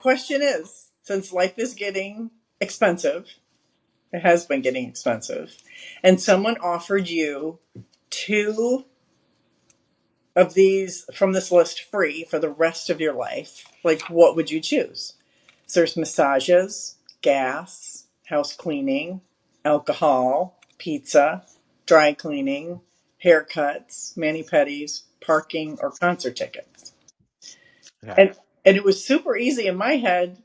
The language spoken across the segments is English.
Question is, since life is getting expensive, it has been getting expensive, and someone offered you two of these from this list free for the rest of your life, like what would you choose? So there's massages, gas, house cleaning, alcohol, pizza, dry cleaning, haircuts, mani-pedis, parking, or concert tickets. Okay. And it was super easy in my head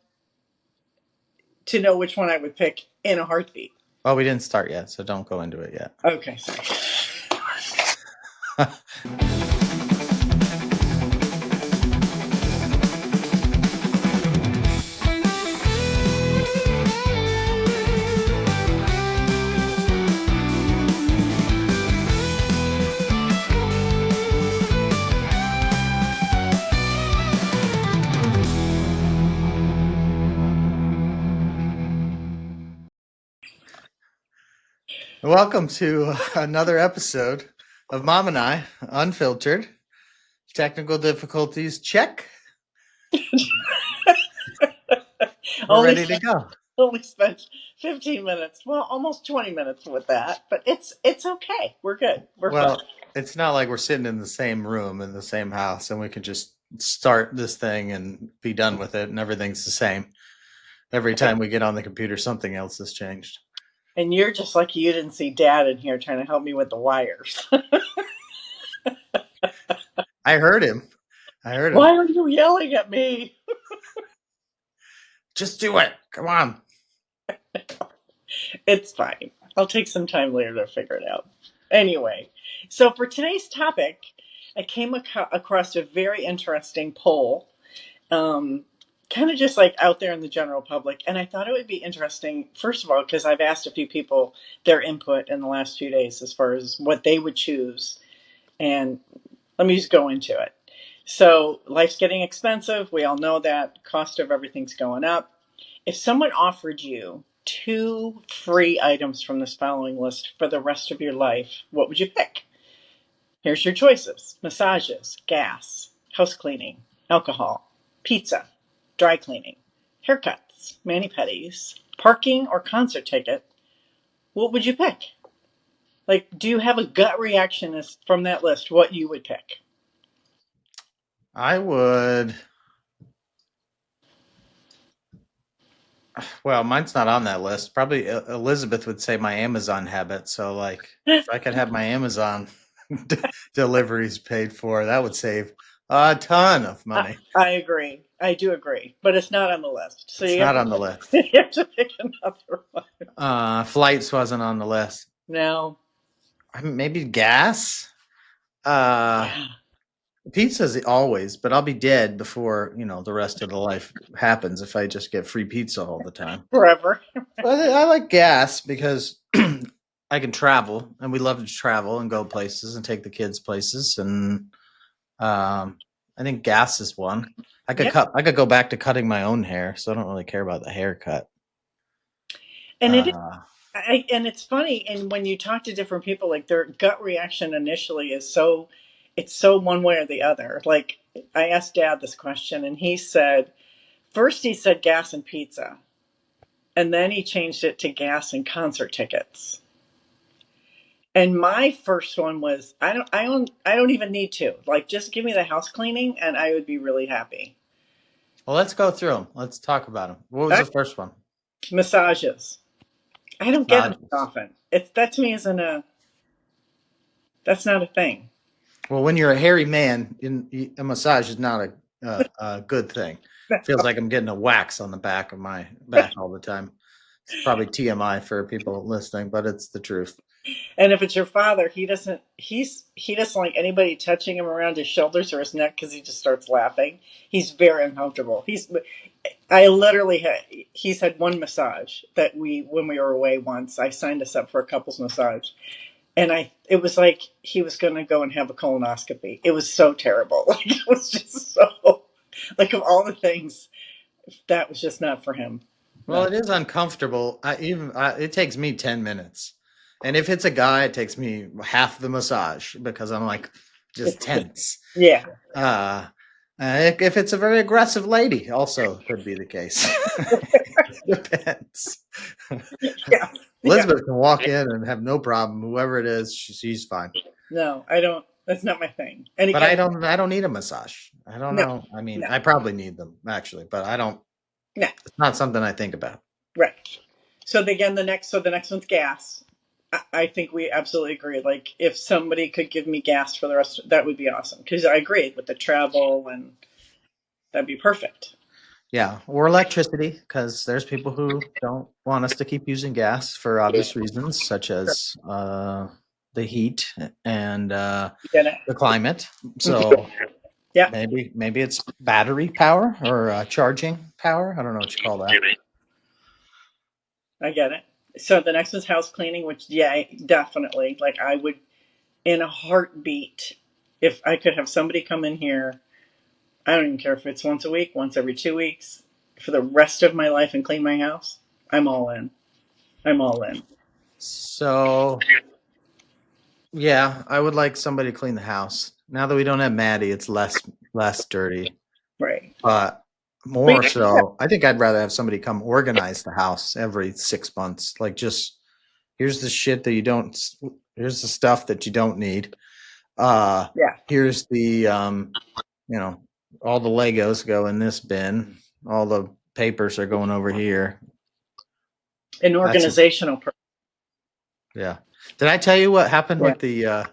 to know which one I would pick in a heartbeat. Well, we didn't start yet, so don't go into it yet. Okay, sorry. Welcome to another episode of Mom and I, Unfiltered. Technical difficulties, check. We're only ready to go. only spent 15 minutes, well, almost 20 minutes with that, but it's okay. We're good. We're fine. Well, it's not like we're sitting in the same room in the same house and we can just start this thing and be done with it and everything's the same. Every time we get on the computer, something else has changed. And you're just lucky you didn't see Dad in here trying to help me with the wires. I heard him. Why are you yelling at me? Just do it. Come on. It's fine. I'll take some time later to figure it out. Anyway, so for today's topic, I came across a very interesting poll, kind of just like out there in the general public. And I thought it would be interesting, first of all, because I've asked a few people their input in the last few days as far as what they would choose. And let me just go into it. So life's getting expensive. We all know that. Cost of everything's going up. If someone offered you two free items from this following list for the rest of your life, what would you pick? Here's your choices: massages, gas, house cleaning, alcohol, pizza, dry cleaning, haircuts, mani-pedis, parking, or concert ticket. What would you pick? Like, do you have a gut reaction from that list what you would pick? I would. Well, mine's not on that list. Probably Elizabeth would say my Amazon habit. So, like, if I could have my Amazon deliveries paid for, that would save a ton of money. I agree. I do agree, but it's not on the list. So It's you have not to on the list. you have to pick another one. Flights wasn't on the list. No. Maybe gas. Uh, Yeah. Pizza's always, but I'll be dead before the rest of the life happens if I just get free pizza all the time. Forever. But I like gas because I can travel, and we love to travel and go places and take the kids places, and I think gas is one. I could Yep. I could go back to cutting my own hair, so I don't really care about the haircut. And it is, Uh, and it's funny, and when you talk to different people, like their gut reaction initially is it's so one way or the other. Like I asked Dad this question, and first he said gas and pizza, and then he changed it to gas and concert tickets. And my first one was I don't even need to. Like just give me the house cleaning and I would be really happy. well, let's go through them. Let's talk about them. What was the first one? Massages. I don't get them Massages. often. It's that to me isn't that's not a thing. Well, when you're a hairy man, a massage is not a good thing. Feels like I'm getting a wax on the back of my back all the time. It's probably TMI for people listening, but it's the truth. And if it's your father, he doesn't like anybody touching him around his shoulders or his neck because he just starts laughing. He's very uncomfortable. He's had one massage that when we were away once, I signed us up for a couples massage. And it was like he was going to go and have a colonoscopy. It was so terrible. Like it was just so, like of all the things, that was just not for him. Well, No. it is uncomfortable. It takes me 10 minutes. And if it's a guy, it takes me half the massage because I'm like just tense. Yeah. Uh, If it's a very aggressive lady, also could be the case. Depends. Yeah. Yeah. Elizabeth can walk in and have no problem. Whoever it is, she's fine. No, I don't. That's not my thing. And But again, I don't need a massage. I don't no, know. I mean, no, I probably need them actually, but I don't. no. It's not something I think about. Right. So again, the next one's gas. I think we absolutely agree. Like, if somebody could give me gas for the rest, that would be awesome. Because I agree with the travel, and that'd be perfect. Yeah, or electricity, because there's people who don't want us to keep using gas for obvious reasons, such Sure. as the heat and You get it? the climate. Mhm. So Yeah, maybe it's battery power or charging power. I don't know what you call that. I get it. So the next one's house cleaning, which, yeah, definitely. Like, I would, in a heartbeat, if I could have somebody come in here. I don't even care if it's once a week, once every 2 weeks, for the rest of my life and clean my house. I'm all in. I'm all in. So yeah, I would like somebody to clean the house. Now that we don't have Maddie, it's less dirty. Right. But But more so, I think I'd rather have somebody come organize the house every 6 months. Like, just here's the shit that you don't. Here's the stuff that you don't need. yeah, Here's the you know, all the Legos go in this bin. All the papers are going over here. an That's organizational person. yeah. Did I tell you what happened Yeah.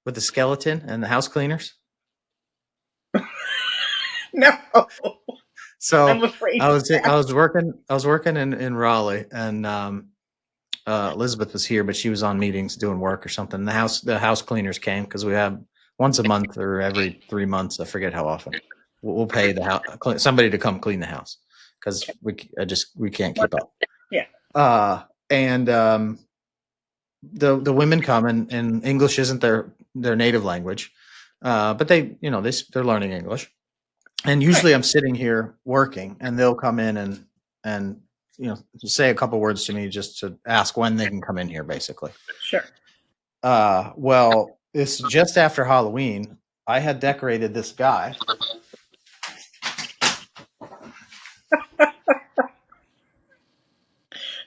with the skeleton and the house cleaners? No, I'm So afraid to ask. I was working in Raleigh, and Elizabeth was here, but she was on meetings doing work or something. The house cleaners came because we have once a month or every 3 months. I forget how often. We'll pay the house somebody to come clean the house because we can't keep up. Yeah. And the women come, and English isn't their native language, but they're learning English. And Right. usually I'm sitting here working, and they'll come in and say a couple words to me just to ask when they can come in here, basically. Sure. Well, it's just after Halloween. I had decorated this guy.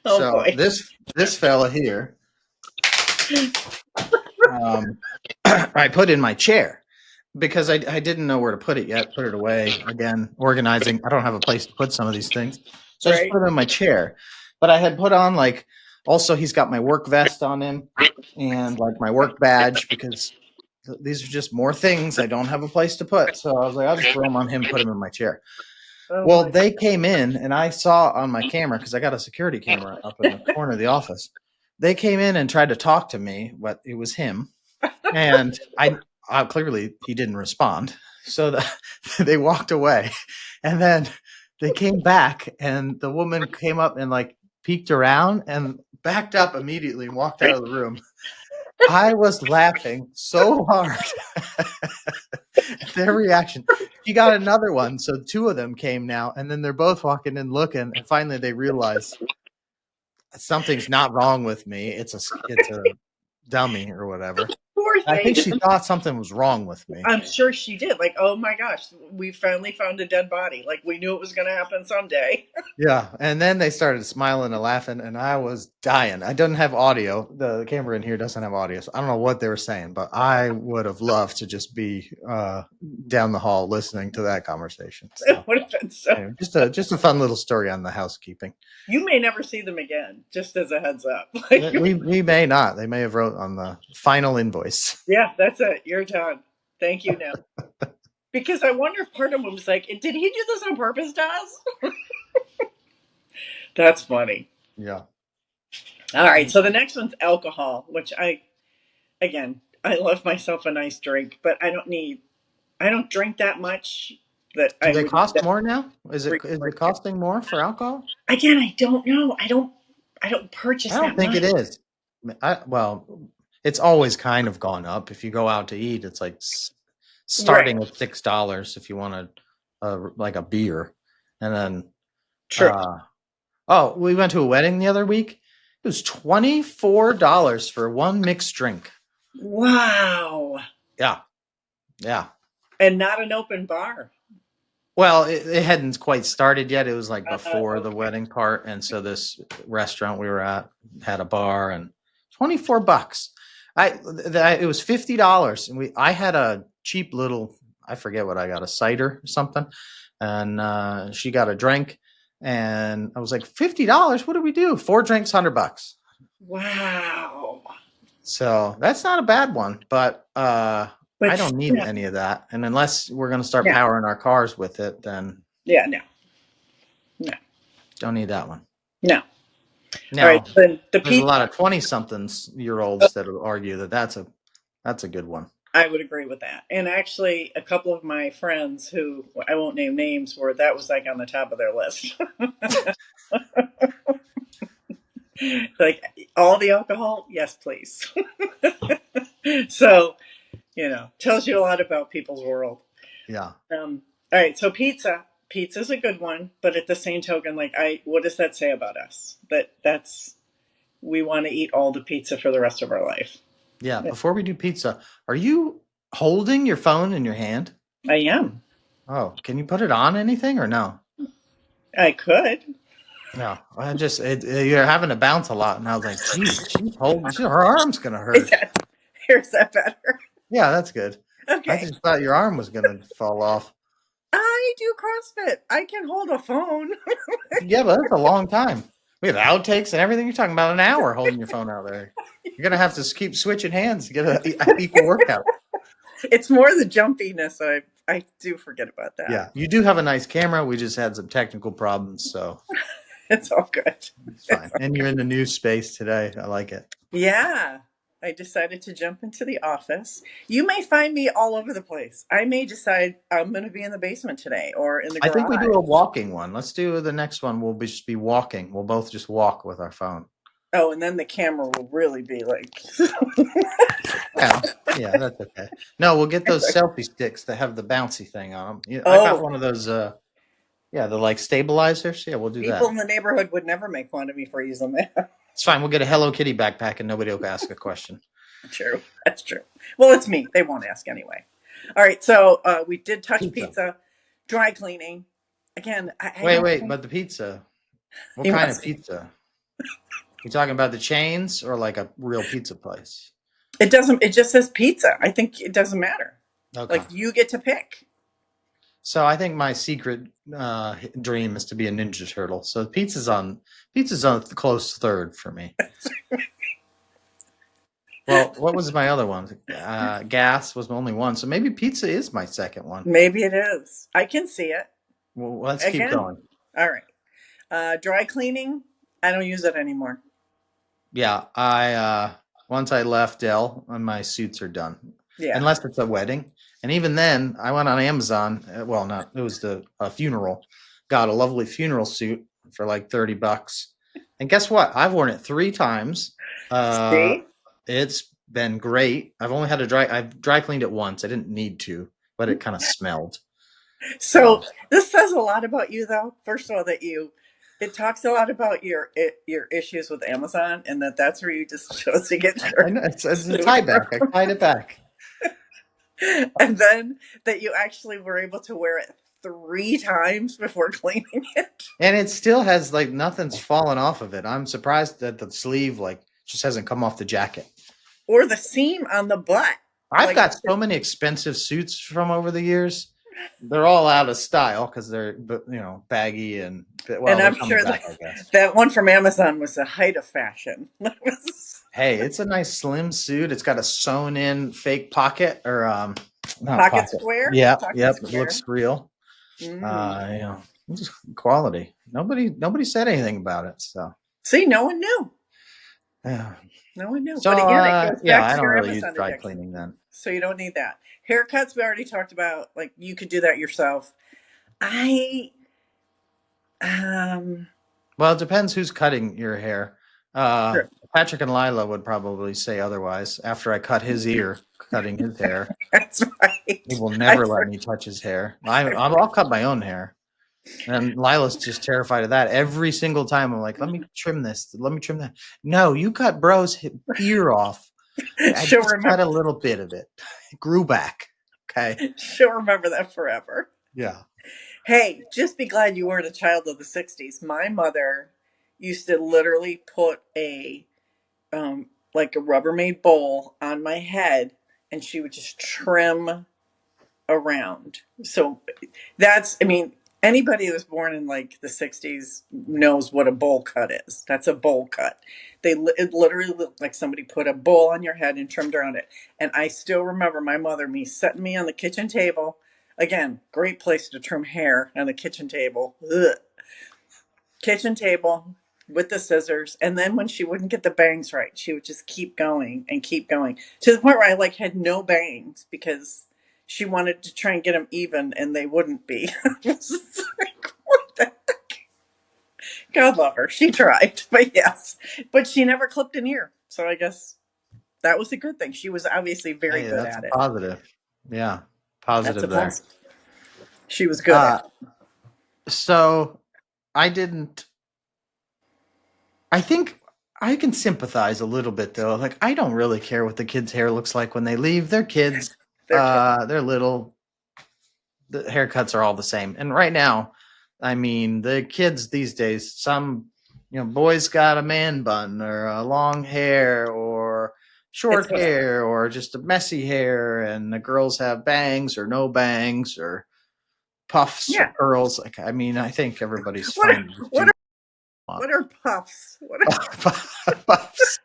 Oh So boy. this fella here, I put in my chair because I didn't know where to put it yet. Put it away again, organizing. I don't have a place to put some of these things, so I just Right. put it in my chair. But I had put on, like, also he's got my work vest on him and like my work badge, because these are just more things I don't have a place to put. So I was like, I'll just throw them on him, put him in my chair. Oh Well, my. they came in, and I saw on my camera, because I got a security camera up in the corner of the office. They came in and tried to talk to me, but it was him, and I clearly he didn't respond. So they walked away, and then they came back, and the woman came up and like peeked around and backed up immediately and walked out of the room. I was laughing so hard at their reaction. She got another one, so two of them came now, and then they're both walking in looking, and finally they realize something's not wrong with me. It's a dummy or whatever. Poor I think thing. she thought something was wrong with me. I'm sure she did. Like, oh my gosh, we finally found a dead body. Like, we knew it was going to happen someday. Yeah, and then they started smiling and laughing, and I was dying. I don't have audio. The camera in here doesn't have audio, so I don't know what they were saying, but I would have loved to just be down the hall listening to that conversation. It So would have been so. anyway, just a fun little story on the housekeeping. You may never see them again. Just as a heads up. Like, We may not. They may have wrote on the final invoice. yeah, that's it. You're done. Thank you now. Because I wonder if part of him was like, did he do this on purpose to us? That's funny. Yeah. All right. So the next one's alcohol, which again, I love myself a nice drink, but I don't drink that much that Do I they would need cost that more now? Is it frequently. costing more for alcohol? Again, I don't know. I don't I purchase don't that think much. it is. Well, it's always kind of gone up. If you go out to eat, it's like Right. starting at $6 if you want like a beer, and then True. uh, oh, we went to a wedding the other week. It was $24 for one mixed drink. Wow. Yeah, yeah. And not an open bar. Well, it hadn't quite started yet. It was like before the Okay. wedding part, and so this restaurant we were at had a bar and $24. It was $50, and I had a cheap little, I forget what I got, a cider or something, and she got a drink, and I was like, $50. What do we do? 4 drinks, $100. Wow. So that's not a bad one, but I But don't need yeah, any of that, and unless we're going to start yeah, powering our cars with it, then yeah, no, no, don't need that one. no. All right, Now, then the there's a pizza. lot of 20-somethings year olds that will argue that that's a good one. I would agree with that. And actually, a couple of my friends who I won't name names were that was like on the top of their list. Like all the alcohol, yes, please. So, tells you a lot about people's world. Yeah. All right, so pizza. Pizza's a good one, but at the same token, like what does that say about us? That's we want to eat all the pizza for the rest of our life. Yeah. Before we do pizza, are you holding your phone in your hand? I am. Oh, can you put it on anything or no? I could. No, you're having to bounce a lot, and I was like, geez, she's holding. Her arm's gonna Is hurt. that here's that better? Yeah, that's good. I Okay. just thought your arm was gonna fall off. I do CrossFit. I can hold a phone. Yeah, but that's a long time. We have outtakes and everything. You're talking about an hour holding your phone out there. You're gonna have to keep switching hands to get an equal workout. It's more the jumpiness. I do forget about that. Yeah, you do have a nice camera. We just had some technical problems, so It's all good. it's fine. And you're in the new space today. I like it. Yeah. I decided to jump into the office. You may find me all over the place. I may decide I'm going to be in the basement today or in the I think we do a garage. walking one. Let's do the next one. We'll just be walking. We'll both just walk with our phone. Oh, and then the camera will really be like. Yeah, yeah, that's okay. No, we'll get those selfie sticks that have the bouncy thing on them. Yeah, I got Oh, one of those. Yeah, the like stabilizers. Yeah, we'll do people that. in the neighborhood would never make fun of me for using that. It's fine. We'll get a Hello Kitty backpack and nobody will ask a question. True. That's true. Well, it's me. They won't ask anyway. All right. So we did touch Pizza. pizza, dry cleaning. Again, I Wait, don't wait, think but the pizza. What you kind of must. pizza? You talking about the chains or like a real pizza place? It doesn't. It just says pizza. I think it doesn't matter. Okay. Like you get to pick. So I think my secret dream is to be a Ninja Turtle. So pizza's on the close third for me. Well, what was my other one? Gas was my only one. So maybe pizza is my second one. Maybe it is. I can see it. Well, let's keep Again. going. All right. Dry cleaning. I don't use it anymore. Yeah, I once I left Dell, and my suits are done, Yeah. unless it's a wedding. And even then, I went on Amazon. Well, not it was a funeral. Got a lovely funeral suit for like $30. And guess what? I've worn it 3 times. Uh, See. it's been great. I've dry cleaned it once. I didn't need to, but it kind of smelled. So So this says a lot about you, though. First of all, it talks a lot about your issues with Amazon, and that's where you just chose to get I your know it's a suit tie back. I from. tied it back. And then that you actually were able to wear it 3 times before cleaning it, And it still has like nothing's fallen off of it. I'm surprised that the sleeve like just hasn't come off the jacket. or the seam on the butt. I've Like, got so many expensive suits from over the years. They're all out of style because they're baggy and well, and they're I'm coming sure back, I guess. that one from Amazon was the height of fashion. That was Hey, it's a nice slim suit. It's got a sewn in fake pocket or not pocket pocket. square. Yep, Pocket yep. It looks square. real. Mm. It's quality. Nobody said anything about it. So See, no one knew. yeah. No one knew. So But again, it goes yeah, back I to don't your really use Amazon dry addiction. cleaning then. So you don't need that. Haircuts, we already talked about. Like you could do that yourself. I um Well, it depends who's cutting your hair. True. Patrick and Lila would probably say otherwise. After I cut his ear, cutting his hair, That's right. he will I never let for- me touch his hair. I'll cut my own hair, and Lila's just terrified of that. Every single time, I'm like, "Let me trim this. Let me trim that." No, you cut bro's ear off. I she'll just cut remember. a little bit of it. It grew back. Okay. She'll remember that forever. Yeah. Hey, just be glad you weren't a child of the 60s. My mother used to literally put a like a Rubbermaid bowl on my head and she would just trim around. So I mean, anybody who was born in like the 60s knows what a bowl cut is. That's a bowl cut. It literally looked like somebody put a bowl on your head and trimmed around it. And I still remember my mother, me setting me on the kitchen table. Again, great place to trim hair on the kitchen table. Ugh. Kitchen table with the scissors. And then when she wouldn't get the bangs right, she would just keep going and keep going to the point where I like had no bangs because she wanted to try and get them even and they wouldn't be. It's like, what the heck? God love her. She tried, but yes, but she never clipped an ear. So I guess that was a good thing. She was obviously very Hey, good that's a at it. positive. Yeah, That's a positive there. plus. She was good at Uh, it. so I didn't. I think I can sympathize a little bit though. Like I don't really care what the kids' hair looks like when they leave. They're kids. They're kids. They're little. The haircuts are all the same. And right now, I mean, the kids these days, some boys got a man bun or a long hair or It's short whatever. hair or just a messy hair, and the girls have bangs or no bangs or puffs or Yeah. curls. Like, I mean, I think everybody's What are, fine to just what do are what what are puffs? What are puffs.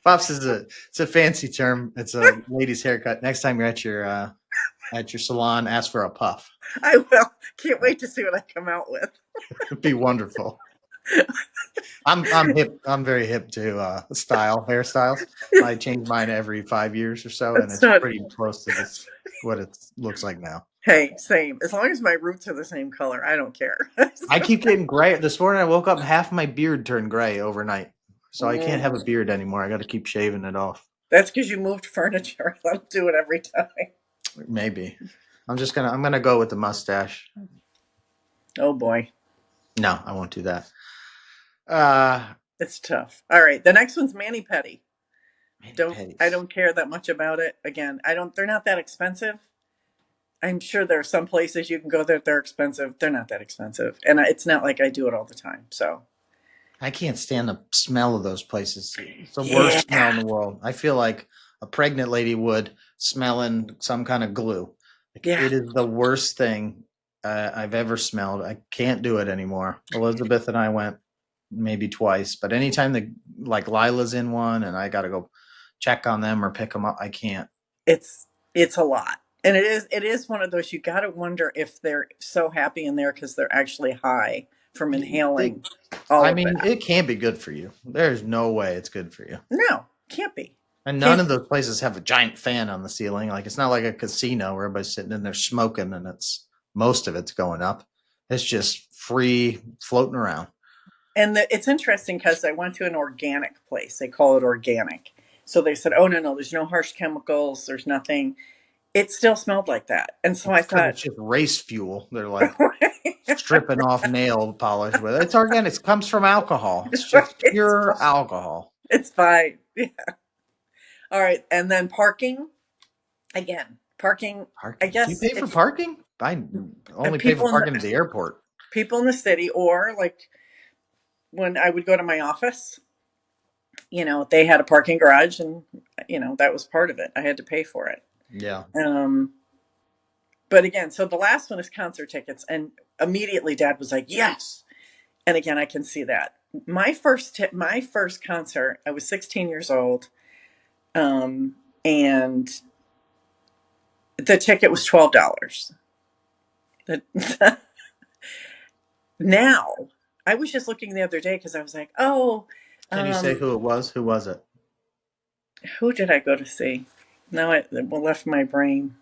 Puffs is it's a fancy term. It's a lady's haircut. Next time you're at your salon, ask for a puff. I will. Can't wait to see what I come out with. It'd be wonderful. I'm hip. I'm very hip to hairstyles. I change mine every 5 years or so, and That's it's not. pretty close to this what it looks like now. Hey, same. As long as my roots are the same color, I don't care. I keep getting gray. This morning I woke up, half my beard turned gray overnight, so I can't have a Mm. beard anymore. I got to keep shaving it off. That's because you moved furniture. I'll do it every time. Maybe I'm gonna go with the mustache. Oh boy, No, I won't do that. Uh, it's tough. All right, the next one's mani pedi. mani Don't I pedis. don't care that much about it. Again, I don't. They're not that expensive. I'm sure there are some places you can go that they're expensive. They're not that expensive, and it's not like I do it all the time. So I can't stand the smell of those places. It's the yeah, worst smell in the world. I feel like a pregnant lady would smelling some kind of glue. Like yeah. it is the worst thing I've ever smelled. I can't do it anymore. Elizabeth and I went maybe twice, but anytime like Lila's in one and I got to go check on them or pick them up, I can't. It's it's a lot. And it is one of those you got to wonder if they're so happy in there because they're actually high from It, inhaling all I of mean, that. it can't be good for you. There's no way it's good for you. No, can't be. And none Can't of those places have a giant fan on the ceiling. Like it's not like a casino where everybody's sitting in there smoking and it's most of it's going up. It's just free floating around. and it's interesting because I went to an organic place. They call it organic. So they said, "Oh no, there's no harsh chemicals. There's nothing." It still smelled like that, and so I It's because thought, it's just race fuel. They're like stripping off nail polish with it. It's organic. It comes from alcohol. It's just it's pure fine. alcohol. It's fine. Yeah. All right, and then parking again. Parking. I Parking. Do you guess pay for if parking? I only pay for people in parking at the the airport. people in the city, or like when I would go to my office, they had a parking garage, and that was part of it. I had to pay for it. Yeah. Um, but again, so the last one is concert tickets, and immediately Dad was like, "Yes." And again, I can see that. My first concert, I was 16 years old, and the ticket was $12. Now, I was just looking the other day because I was like, "Oh, Can you say um, who it was? Who was it? who did I go to see?" Now it left my brain.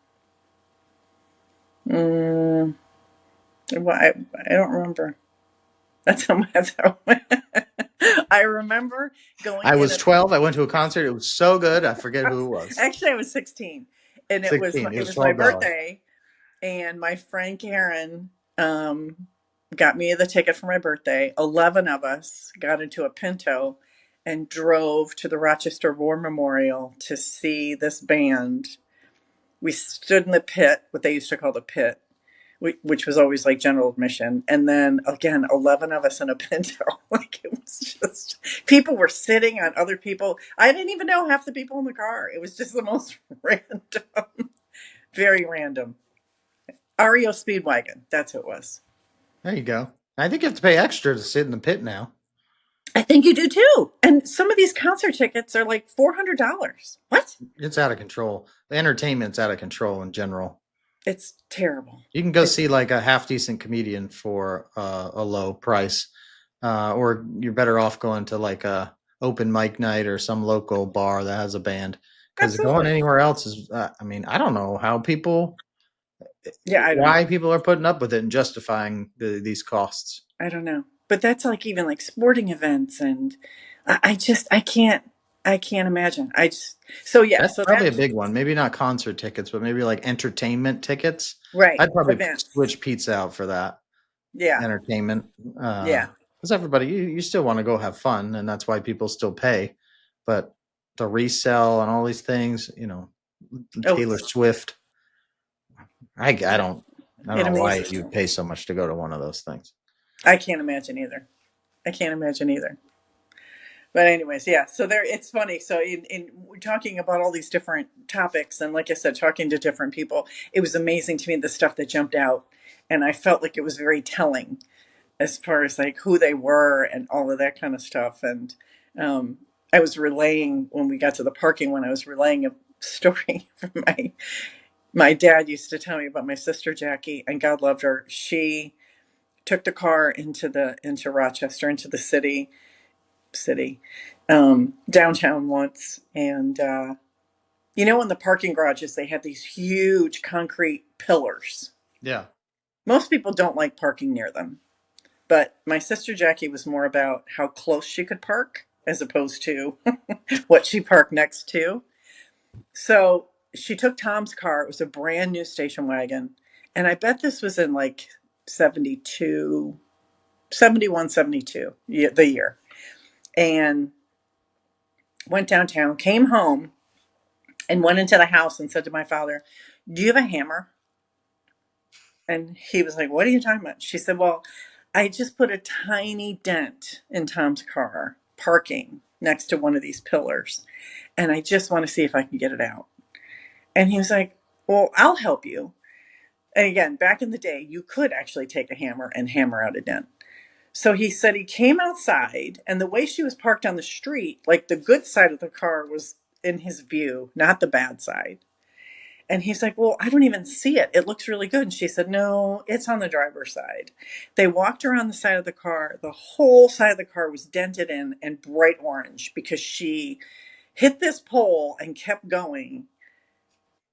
Mm, well, I don't remember. That's how I remember going I in was at 12. I went to a concert. It was so good. I forget who it was. actually I was 16, and it was 16. It it was was my $12. birthday, and my friend Karen got me the ticket for my birthday. 11 of us got into a Pinto and drove to the Rochester War Memorial to see this band. We stood in the pit, what they used to call the pit. which was always like general admission. And then again, 11 of us in a Pinto. Like it was just, people were sitting on other people. I didn't even know half the people in the car. It was just the most random, very random. REO Speedwagon. That's who it was. There you go. I think you have to pay extra to sit in the pit now. I think you do too. And some of these concert tickets are like $400. What? It's out of control. The entertainment's out of control in general. It's terrible. You can go It's see like a half decent comedian for a low price, or you're better off going to like a open mic night or some local bar that has a band. Because going absolutely. anywhere else is, I mean, I don't know how people, Yeah, I don't know. why people are putting up with it and justifying these costs. I don't know. But that's like even like sporting events and I just I can't imagine. I just so yeah, That's so probably a that's big one. Maybe not concert tickets, but maybe like entertainment tickets. right. I'd probably Events. switch pizza out for that Yeah. entertainment, Yeah. because everybody you still want to go have fun, and that's why people still pay. But the resell and all these things, Oh, Taylor it's Swift, I don't it know why amazes you'd me. pay so much to go to one of those things. I can't imagine either. I can't imagine either. But anyways, yeah. So there, it's funny. So in we're talking about all these different topics, and like I said, talking to different people, it was amazing to me the stuff that jumped out, and I felt like it was very telling as far as like who they were and all of that kind of stuff. And um, I was relaying when we got to the parking when I was relaying a story from my dad used to tell me about my sister Jackie, and God loved her. She took the car into Rochester, into the city, downtown once, and in the parking garages they have these huge concrete pillars. Yeah, Most people don't like parking near them, but my sister Jackie was more about how close she could park as opposed to what she parked next to. So she took Tom's car. It was a brand new station wagon, and I bet this was in like 72, 71, 72, the year, and went downtown, came home, and went into the house and said to my father, "Do you have a hammer?" And he was like, "What are you talking about?" She said, "Well, I just put a tiny dent in Tom's car parking next to one of these pillars, and I just want to see if I can get it out." And he was like, "Well, I'll help you." And again, back in the day, you could actually take a hammer and hammer out a dent. So he said he came outside, and the way she was parked on the street, like the good side of the car was in his view, not the bad side. And he's like, "Well, I don't even see it. It looks really good." And she said, "No, it's on the driver's side." They walked around the side of the car. The whole side of the car was dented in and bright orange because she hit this pole and kept going.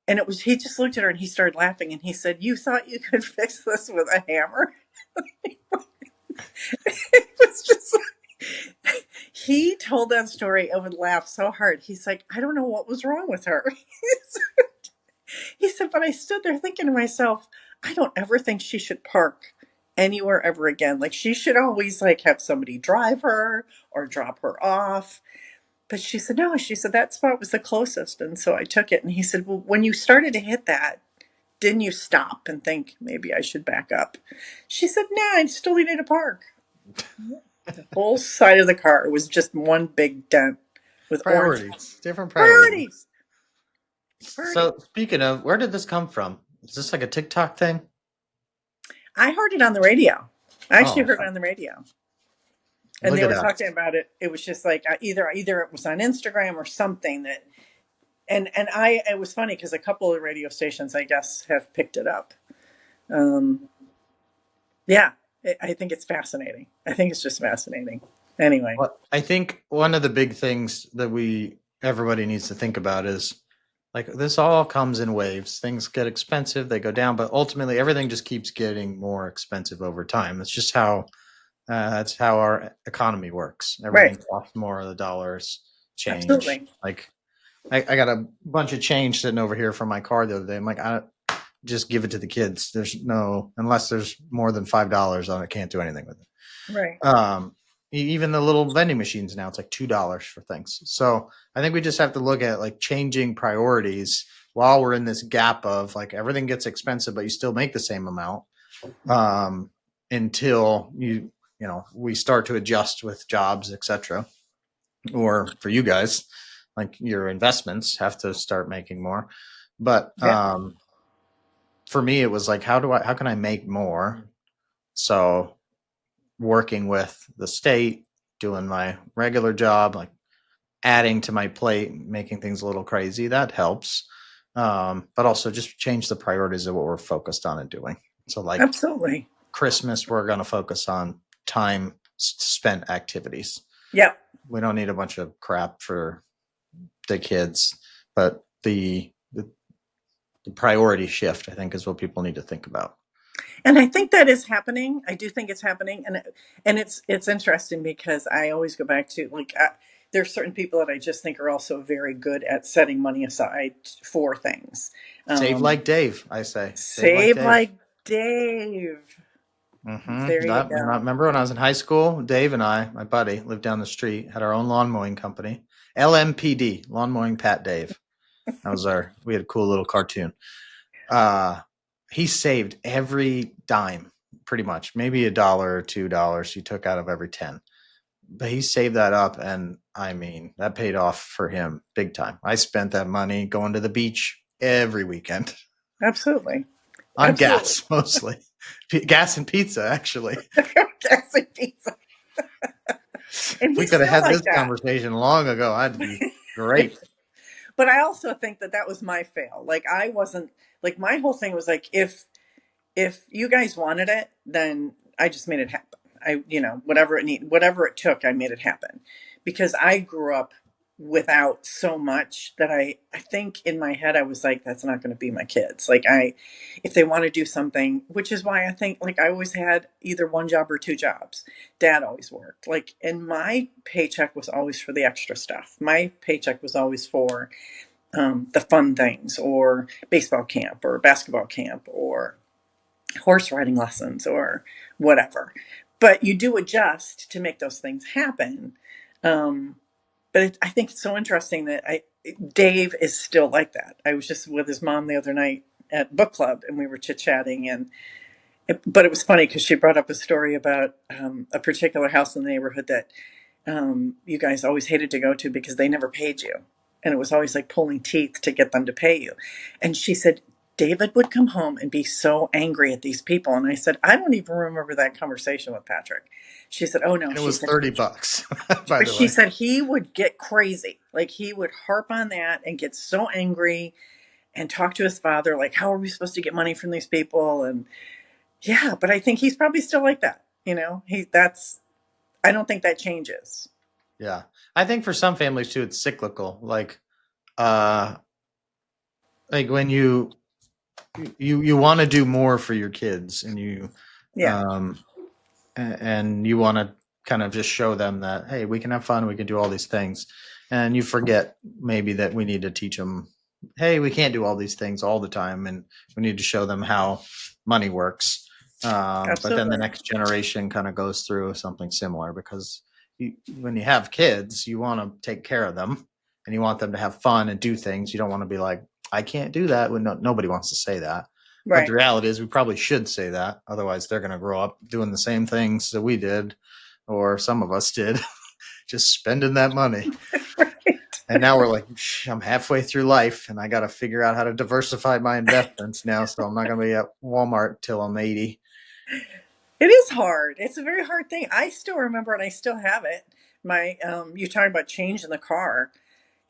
And he just looked at her and he started laughing and he said, "You thought you could fix this with a hammer?" It was just like, he told that story and would laugh so hard. He's like, "I don't know what was wrong with her." He said, "But I stood there thinking to myself, I don't ever think she should park anywhere ever again. Like she should always like have somebody drive her or drop her off." But she said, "No," she said, "that spot was the closest." And so I took it. And he said, "Well, when you started to hit that, didn't you stop and think maybe I should back up?" She said, "No, I still needed to park." The whole side of the car was just one big dent with orange priorities, different priorities. priorities. Priorities. So speaking of, where did this come from? Is this like a TikTok thing? I heard it on the radio. I actually Oh, heard it on the radio. And look they at were that. talking about it. It was just like either it was on Instagram or something that, and I it was funny because a couple of radio stations I guess have picked it up. Um, yeah, I think it's fascinating. I think it's just fascinating. Anyway, Well, I think one of the big things that everybody needs to think about is like this all comes in waves. Things get expensive, they go down, but ultimately everything just keeps getting more expensive over time. That's how our economy works. right? Everything costs more. The dollars change. Absolutely. Like I got a bunch of change sitting over here from my car the other day. I'm like, I just give it to the kids. Unless there's more than $5 on it, can't do anything with it. Right. Even the little vending machines now, it's like $2 for things. So I think we just have to look at like changing priorities while we're in this gap of like everything gets expensive, but you still make the same amount. until we start to adjust with jobs, etc. Or for you guys, like your investments have to start making more. But Yeah, for me, it was like, how can I make more? So working with the state, doing my regular job, like adding to my plate, making things a little crazy, that helps. But also just change the priorities of what we're focused on and doing. So like absolutely. Christmas, we're going to focus on time spent activities. Yeah. We don't need a bunch of crap for the kids, but the priority shift, I think, is what people need to think about. And I think that is happening. I do think it's happening, and it's interesting because I always go back to like there's certain people that I just think are also very good at setting money aside for things. Save Um, like Dave, I say. Save like Save Dave. like Dave. There Mm-hmm. you I go. remember when I was in high school, Dave and I, my buddy, lived down the street, had our own lawn mowing company, LMPD, Lawn Mowing Pat Dave. We had a cool little cartoon. Uh, he saved every dime, pretty much, maybe $1 or $2 he took out of every 10. But he saved that up, and I mean, that paid off for him big time. I spent that money going to the beach every weekend Absolutely. on Absolutely. gas, mostly. Gas and pizza, actually. Gas and pizza. And If we he's could have still had like this that. conversation long ago, I'd be great. But I also think that that was my fail. Like I wasn't like my whole thing was like if you guys wanted it, then I just made it happen. I, whatever it took, I made it happen because I grew up without so much that I think in my head I was like, that's not going to be my kids. Like if they want to do something, which is why I think like I always had either one job or two jobs. Dad always worked like, and my paycheck was always for the extra stuff. My paycheck was always for the fun things or baseball camp or basketball camp or horse riding lessons or whatever. But you do adjust to make those things happen. Um, I think it's so interesting that Dave is still like that. I was just with his mom the other night at book club and we were chit chatting but it was funny because she brought up a story about a particular house in the neighborhood that you guys always hated to go to because they never paid you. And it was always like pulling teeth to get them to pay you. And she said, David would come home and be so angry at these people. And I said, I don't even remember that conversation with Patrick. She said, oh no. And it was $30, by But the she way. said he would get crazy. Like he would harp on that and get so angry and talk to his father, like, how are we supposed to get money from these people? And yeah, but I think he's probably still like that. I don't think that changes. Yeah. I think for some families too, it's cyclical. Uh, like when you want to do more for your kids, and Yeah, um, and you want to kind of just show them that, hey, we can have fun, we can do all these things, and you forget maybe that we need to teach them, hey, we can't do all these things all the time, and we need to show them how money works. But then the absolutely. next generation kind of goes through something similar, because when you have kids, you want to take care of them, and you want them to have fun and do things. You don't want to be like, I can't do that. When nobody wants to say that. But the Right. reality is, we probably should say that. Otherwise, they're going to grow up doing the same things that we did, or some of us did, just spending that money. Right. And now we're like, I'm halfway through life, and I got to figure out how to diversify my investments now. So I'm not going to be at Walmart till I'm 80. It is hard. It's a very hard thing. I still remember, and I still have it. You talking about change in the car.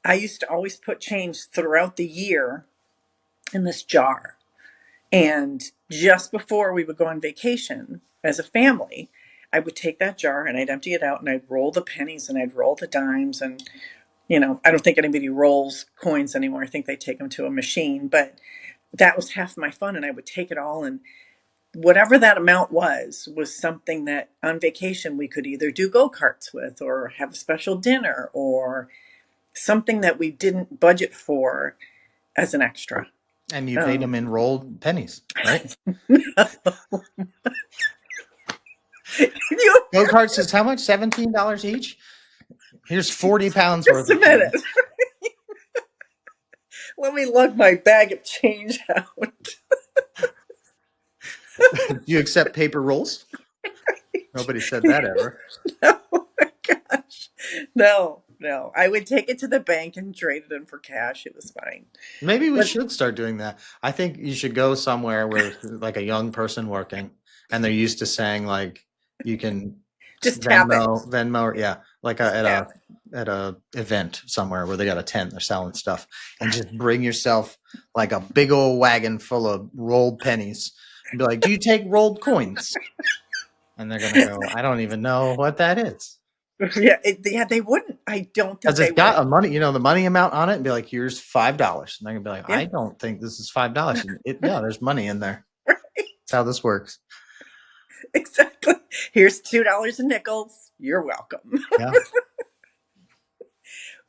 I used to always put change throughout the year in this jar. And just before we would go on vacation as a family, I would take that jar and I'd empty it out and I'd roll the pennies and I'd roll the dimes. And, I don't think anybody rolls coins anymore. I think they take them to a machine. But that was half my fun. And I would take it all and whatever that amount was something that on vacation we could either do go-karts with or have a special dinner or something that we didn't budget for as an extra. And you paid them um, in rolled pennies, right? you Go karts is how much? $17 each. Here's 40 pounds just worth a of change. minute. Let me lug my bag of change out. Do you accept paper rolls? Nobody said that ever. Oh my gosh. No, no. I would take it to the bank and trade it in for cash. It was fine. Maybe we But should start doing that. I think you should go somewhere where like a young person working and they're used to saying like you can just tap it. Venmo, yeah, like Just tap it. at a event somewhere where they got a tent, they're selling stuff, and just bring yourself like a big old wagon full of rolled pennies and be like, "Do you take rolled coins?" And they're gonna go, "I don't even know what that is." Yeah, yeah, they wouldn't. I don't think Because they it's got would. a money, the money amount on it, and be like, "Here's $5," and they're gonna be like, Yeah, "I don't think this is $5." And yeah, there's money in there. That's how this works. exactly. Here's $2 in nickels. You're welcome. Yeah,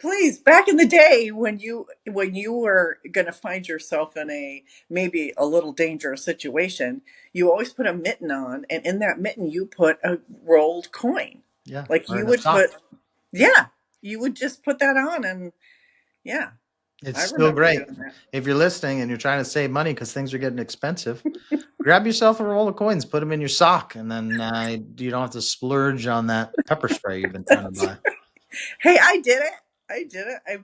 Please, back in the day when you were going to find yourself in a maybe a little dangerous situation, you always put a mitten on, and in that mitten you put a rolled coin. yeah, Like or you in a would put, sock. yeah, you would just put that on, and yeah, It's I still remember great. doing that. If you're listening and you're trying to save money because things are getting expensive, grab yourself a roll of coins, put them in your sock, and then you don't have to splurge on that pepper spray you've been trying to buy. Hey, I did it. I did it.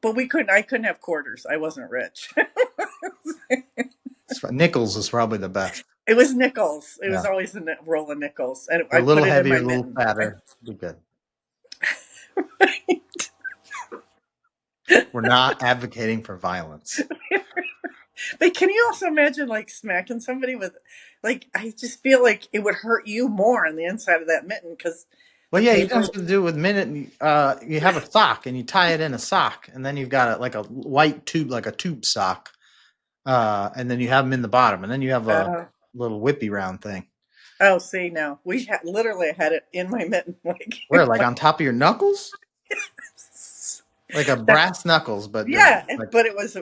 But we couldn't. I couldn't have quarters. I wasn't rich. Nickels is probably the best. It was nickels. It was Yeah, always a roll of nickels, and a I little put it in heavier, my a little mitten. fatter, be good. We're not advocating for violence. But can you also imagine like smacking somebody with, like, I just feel like it would hurt you more on the inside of that mitten because Well, the yeah, you don't paper. have to do it with minute. You have a sock and you tie it in a sock, and then you've got like a white tube, like a tube sock, and then you have them in the bottom, and then you have a Uh, little whippy round thing. oh, see, no, we literally had it in my mitten, like, Where, like on top of your knuckles, like a that, brass knuckles, but they're yeah, like but it was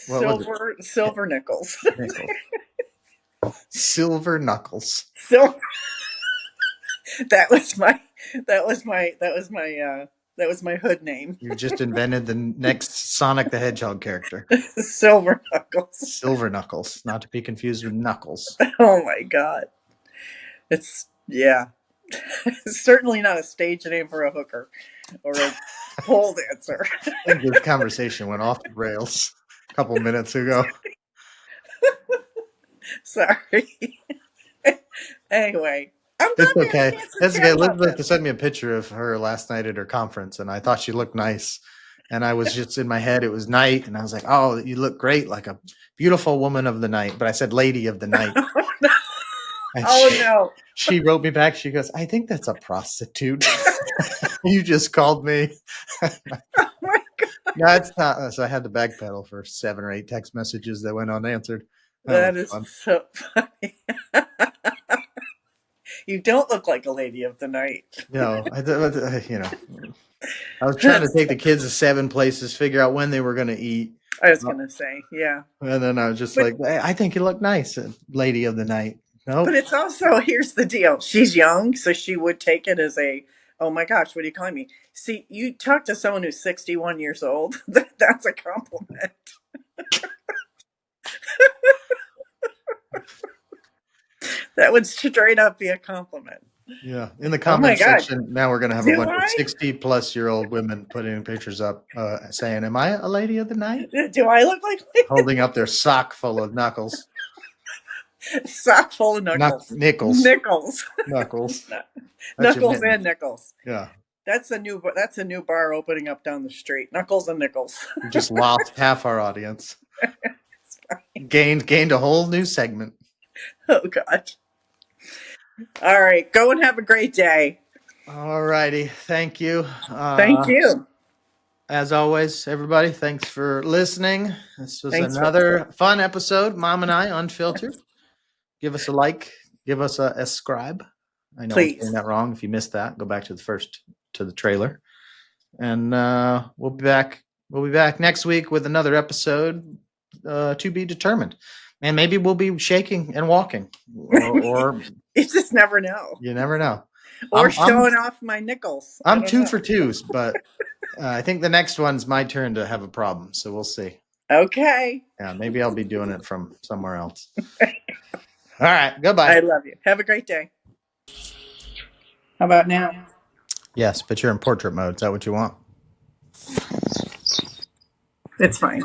what was it? silver nickels, Nickels, silver knuckles. silver. That was my hood name. You just invented the next Sonic the Hedgehog character. Silver knuckles. Silver knuckles, not to be confused with knuckles. Oh my god. It's, yeah. It's certainly not a stage name for a hooker or a pole dancer. I think this conversation went off the rails a couple minutes ago. Sorry. Anyway, I'm It's glad we had a okay. chance to It's okay. chat about Elizabeth this. sent me a picture of her last night at her conference, and I thought she looked nice. And I was just in my head, it was night, and I was like, "Oh, you look great, like a beautiful woman of the night." But I said "lady of the night," Oh no. and Oh no. she wrote me back. She goes, "I think that's a prostitute." You just called me. Oh my god. No, it's not. So I had to backpedal for 7 or 8 text messages that went unanswered. That was That is fun. so funny. You don't look like a lady of the night. No, I was trying to That's take the kids to 7 places, figure out when they were going to eat. I was gonna say, yeah. And then I was just But like, "Hey, I think you look nice, lady of the night." but Nope. it's also, here's the deal. She's young, so she would take it as a, oh my gosh, what are you calling me? See, you talk to someone who's 61 years old, that's a compliment. That would straight up be a compliment. Yeah. In the Oh my comments god. section, now we're going to have a Do bunch of I? 60-plus-year-old women putting pictures up saying, "Am I a lady of the night?" Do I look like Holding up their sock full of knuckles. sock full of knuckles? Nickels. Nickels. Knuckles. That's your Knuckles mitten. and nickels. Yeah. That's a new bar opening up down the street. Knuckles and nickels. We just lost half our audience. Gained a whole new segment. Oh god. All right, go and have a great day. All righty. Thank you. Thank you. As always, everybody, thanks for listening. This was Thanks for another fun episode. Mom and I, Unfiltered. Give us a like. Give us a ascribe. I know I'm saying please. that wrong. If you missed that, go back to the trailer. And we'll be back. We'll be back next week with another episode to be determined. And maybe we'll be shaking and walking, or You just never know. you never know. Or I'm showing off my nickels. I I'm don't two know. for twos, but I think the next one's my turn to have a problem. So we'll see. Okay. Yeah, maybe I'll be doing it from somewhere else. right. Goodbye. I love you. Have a great day. How about now? Yes, but you're in portrait mode. Is that what you want? It's fine.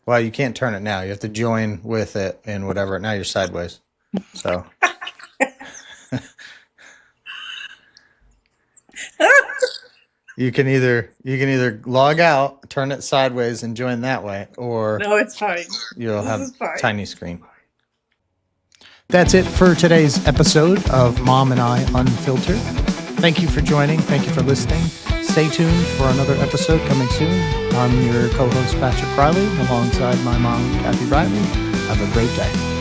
Well, you can't turn it now. You have to join with it and whatever. Now you're sideways. So you can either log out, turn it sideways, and join that way, or No, it's fine. you'll This have is fine. tiny screen. That's it for today's episode of Mom and I Unfiltered. Thank you for joining. Thank you for listening. Stay tuned for another episode coming soon. I'm your co-host, Patrick Riley, alongside my mom, Kathy Riley. Have a great day.